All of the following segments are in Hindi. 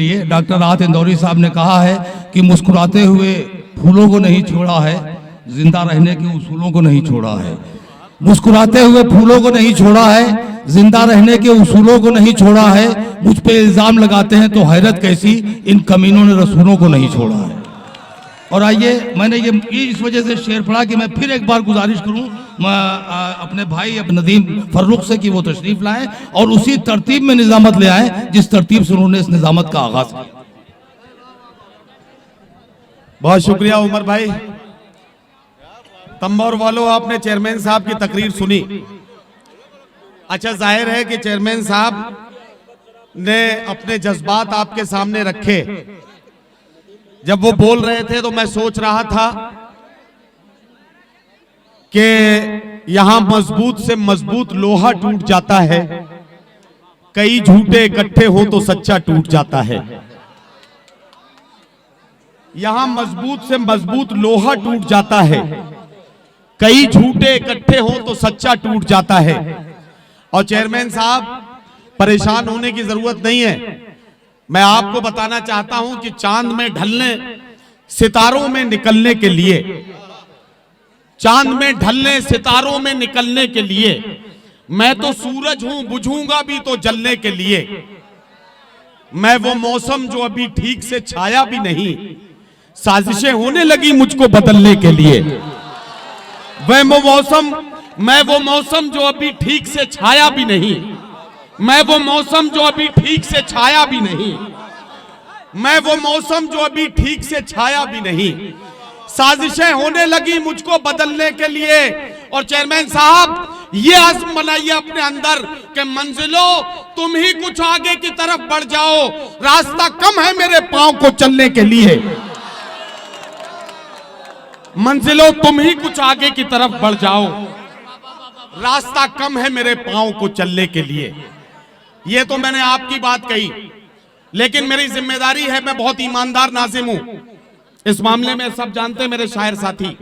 लिए डॉक्टर राहत इंदौरी साहब ने कहा है कि मुस्कुराते हुए फूलों को नहीं छोड़ा है, जिंदा रहने के उसूलों को नहीं छोड़ा है। मुस्कुराते हुए फूलों को नहीं छोड़ा है, जिंदा रहने के उसूलों को नहीं छोड़ा है। मुझ पे इल्जाम लगाते हैं तो हैरत कैसी, इन कमीनों ने रसूलों को नहीं छोड़ा है। और आइए, मैंने ये इस वजह से शेर पढ़ा कि मैं फिर एक बार गुजारिश करूं अपने भाई नदीम फर्रुख से कि वो तशरीफ लाएं और उसी तरतीब में निजामत ले आए जिस तरतीब से उन्होंने इस निजामत का आगाज किया। बहुत शुक्रिया उमर भाई। तंबौर वालों, आपने चेयरमैन साहब की तकरीर सुनी। अच्छा, जाहिर है कि चेयरमैन साहब ने अपने जज्बात आपके सामने रखे। जब वो बोल रहे थे तो मैं सोच रहा था कि यहां मजबूत से मजबूत लोहा टूट जाता है, कई झूठे इकट्ठे हो तो सच्चा टूट जाता है। यहां मजबूत से मजबूत लोहा टूट जाता है, कई झूठे इकट्ठे हो तो सच्चा टूट जाता है। और चेयरमैन साहब, परेशान होने की जरूरत नहीं है। मैं आपको बताना चाहता हूं कि चांद में ढलने, सितारों में निकलने के लिए, चांद में ढलने, सितारों में निकलने के लिए मैं तो सूरज हूं, बुझूंगा भी तो जलने के लिए। मैं वो मौसम जो अभी ठीक से छाया भी नहीं, साजिशें होने लगी मुझको बदलने के लिए। मैं वो मौसम जो अभी ठीक से छाया भी नहीं, मैं वो मौसम जो अभी ठीक से छाया भी नहीं, मैं वो मौसम जो अभी ठीक से छाया भी नहीं, साजिशें होने लगी मुझको बदलने के लिए। और चेयरमैन साहब, ये आज़म बनाइए अपने अंदर कि मंजिलों तुम ही कुछ आगे की तरफ बढ़ जाओ, रास्ता कम है मेरे पांव को चलने के लिए। मंजिलों तुम ही कुछ आगे की तरफ बढ़ जाओ, रास्ता कम है मेरे पांव को चलने के लिए। ये तो मैंने आपकी बात कही, लेकिन मेरी जिम्मेदारी है, मैं बहुत ईमानदार नाज़िम हूं इस मामले में। सब जानते हैं मेरे शायर साथी,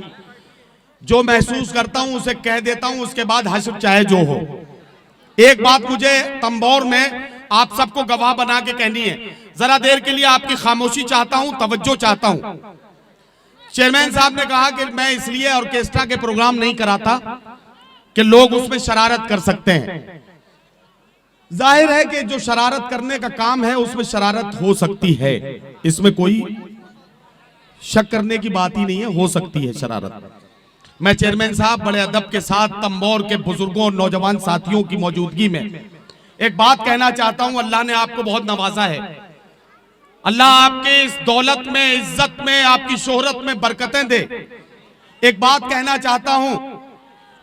जो महसूस करता हूं उसे कह देता हूं, उसके बाद हश्र चाहे जो हो। एक बात मुझे तंबौर में आप सबको गवाह बना के कहनी है। जरा देर के लिए आपकी खामोशी चाहता हूं, तवज्जो चाहता हूं। चेयरमैन साहब ने कहा कि मैं इसलिए ऑर्केस्ट्रा के प्रोग्राम नहीं कराता कि लोग उसमें शरारत कर सकते हैं। जाहिर है कि जो शरारत करने का काम है उसमें शरारत हो सकती है, इसमें कोई शक करने की बात ही नहीं है, हो सकती है शरारत। मैं चेयरमैन साहब बड़े अदब के साथ तंबौर के बुजुर्गों और नौजवान साथियों की मौजूदगी में एक बात कहना चाहता हूं। अल्लाह ने आपको बहुत नवाजा है, अल्लाह आपके इस दौलत में, इज्जत में, आपकी शोहरत में बरकतें दे। एक बात कहना चाहता हूं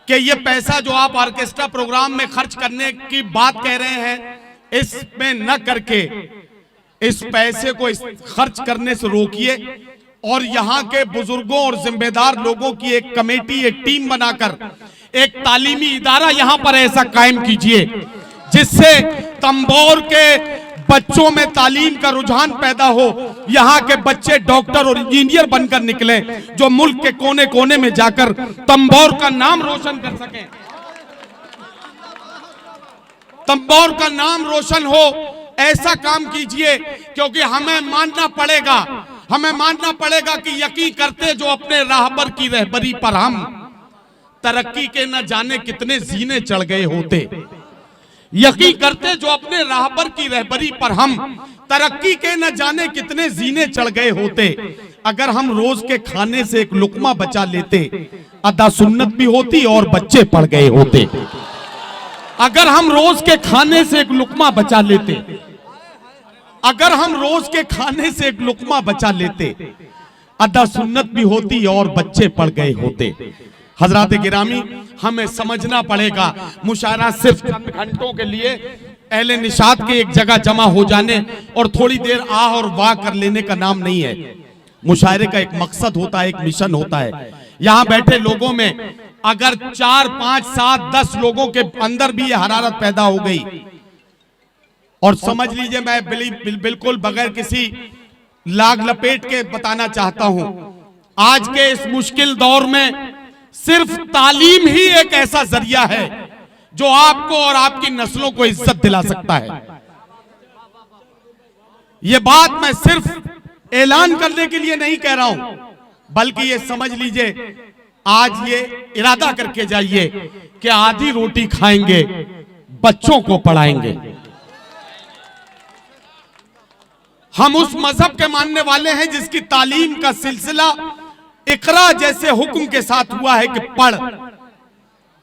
कि ये पैसा जो आप ऑर्केस्ट्रा प्रोग्राम में खर्च करने की बात कह रहे हैं, इसमें न करके इस पैसे को खर्च करने से रोकिए और यहाँ के बुजुर्गों और जिम्मेदार लोगों की एक कमेटी, एक टीम बनाकर एक तालीमी इदारा यहाँ पर ऐसा कायम कीजिए जिससे तंबौर के बच्चों में तालीम का रुझान पैदा हो। यहाँ के बच्चे डॉक्टर और इंजीनियर बनकर निकले जो मुल्क के कोने कोने में जाकर तंबौर का नाम रोशन कर सके, तंबौर का नाम रोशन हो। ऐसा काम कीजिए, क्योंकि हमें मानना पड़ेगा कि यकीन करते जो अपने राहबर की रहबरी पर हम तरक्की के न जाने कितने जीने चढ़ गए होते। यकीन करते जो अपने राहबर की रहबरी पर हम तरक्की के न जाने कितने जीने चढ़ गए होते। अगर हम रोज के खाने से एक लुकमा बचा लेते, अदा सुन्नत भी होती और बच्चे पढ़ गए होते। अगर हम रोज के खाने से एक लुकमा बचा लेते, अगर हम रोज के खाने से एक लुकमा बचा लेते, अदा सुन्नत भी होती और बच्चे पढ़ गए होते। हजरात गिरामी, हमें समझना पड़ेगा, मुशायरा सिर्फ चंद घंटों के लिए अहले निशात के एक जगह जमा हो जाने और थोड़ी देर आह और वाह कर लेने का नाम नहीं है। मुशायरे का एक मकसद होता है, एक मिशन होता है। यहाँ बैठे लोगों में अगर 4, 5, 7, 10 लोगों के अंदर भी ये हरारत पैदा हो गई, और समझ लीजिए, मैं बिल्कुल बगैर किसी लाग लपेट के बताना चाहता हूं, आज के इस मुश्किल दौर में सिर्फ तालीम ही एक ऐसा जरिया है जो आपको और आपकी नस्लों को इज्जत दिला सकता है। ये बात मैं सिर्फ ऐलान करने के लिए नहीं कह रहा हूं, बल्कि ये समझ लीजिए, आज ये इरादा करके जाइए कि आधी रोटी खाएंगे, बच्चों को पढ़ाएंगे। हम उस मजहब के मानने वाले हैं जिसकी तालीम का सिलसिला इकरा जैसे हुक्म के साथ हुआ है कि पढ़।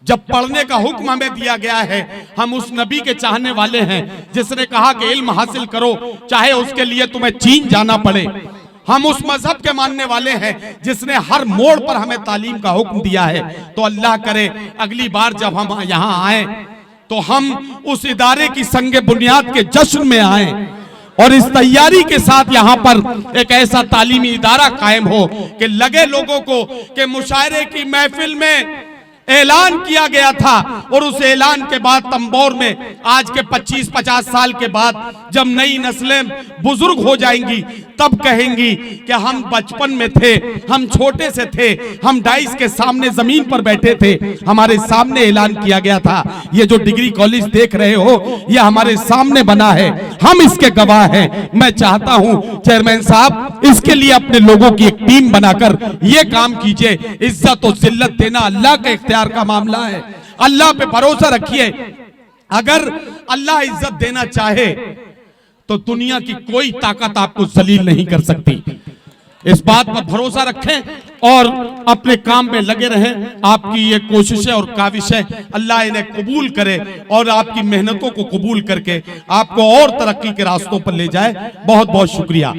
जब पढ़ने का हुक्म हमें दिया गया है, हम उस नबी के चाहने वाले हैं जिसने कहा कि इल्म हासिल करो, चाहे उसके लिए तुम्हें चीन जाना पड़े। हम उस मजहब के मानने वाले हैं जिसने हर मोड़ पर हमें तालीम का हुक्म दिया है। तो अल्लाह करे अगली बार जब हम यहाँ आए तो हम उस इदारे की संगे बुनियाद के जश्न में आए और इस तैयारी के साथ यहाँ पर एक ऐसा तालीमी इदारा कायम हो कि लगे लोगों को कि मुशायरे की महफिल में ऐलान किया गया था और उस ऐलान के बाद तंबोर में आज के 25-50 साल के बाद जब नई नस्लें बुजुर्ग हो जाएंगी तब कहेंगी कि हम बचपन में थे, हम छोटे से थे, हम डाइस के सामने जमीन पर बैठे थे, हमारे सामने ऐलान किया गया था। ये जो डिग्री कॉलेज देख रहे हो ये हमारे सामने बना है, हम इसके गवाह हैं। मैं चाहता हूं चेयरमैन साहब इसके लिए अपने लोगों की एक टीम बनाकर ये काम कीजिए। इज्जत और जिल्लत देना अल्लाह के इख्तियार का मामला है, अल्लाह पे भरोसा रखिए। अगर अल्लाह इज्जत देना चाहे तो दुनिया की कोई ताकत आपको जलील नहीं कर सकती। इस बात पर भरोसा रखें और अपने काम में लगे रहें। आपकी ये कोशिशें और काविशें अल्लाह इन्हें कबूल करे और आपकी मेहनतों को कबूल करके आपको और तरक्की के रास्तों पर ले जाए। बहुत बहुत शुक्रिया।